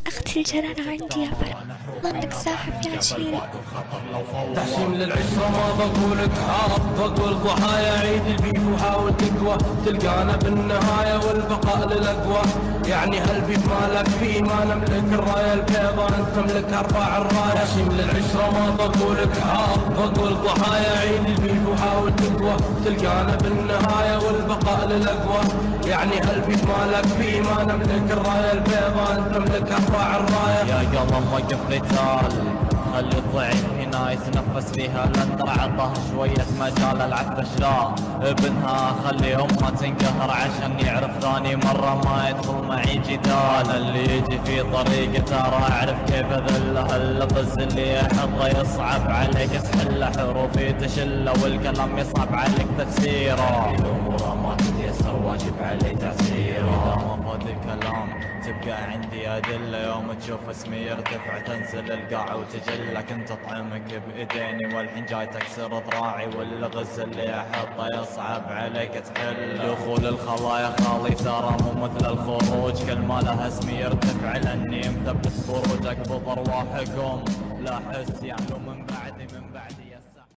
أختي الجنان عندي يا فرح، ظنك ساحب يا عشيري. تحشيم للعشرة ما بقولك حاط، بقول ضحايا عيد البيف وحاول تقوى، تلقانا بالنهاية والبقاء للأقوى. يعني هالبيف مالك فيه، ما نملك الراية البيضاء، انت تملك ارفع الراية. تحشيم للعشرة ما بقولك حاط، بقول ضحايا عيد البيف وحاول تقوى، تلقانا بالنهاية والبقاء للأقوى. يعني هالبيف مالك فيه، ما نملك الراية البيضاء، انت تملك ارفع الراية. يا قلم وقف قتال، خلي الضعيف هنا يتنفس فيها، لان عطاه شوية مجال العفش لا ابنها، خلي امها تنقهر عشان يعرف ثاني مرة ما يدخل معي جدال. انا اللي يجي في طريقي ترى اعرف كيف اذله، اللغز اللي يحضه يصعب عليك تحله، حروفي تشله والكلام يصعب عليك تفسيره، الامور ما تتيسر واجب علي تعسيره. اذا ما فاد الكلام تبقى عندي أدلة، يوم تشوف اسمي يرتفع تنزل القاع وتجلى. كنت أطعمك بإيديني والحين جاي تكسر ذراعي، والغز اللي أحطه يصعب عليك تحل. دخول الخلايا خالي ترى مو مثل الخروج، كل ما له اسمي يرتفع لأني مثبت خروجك بضر واحكم. لا حس يعلو من بعدي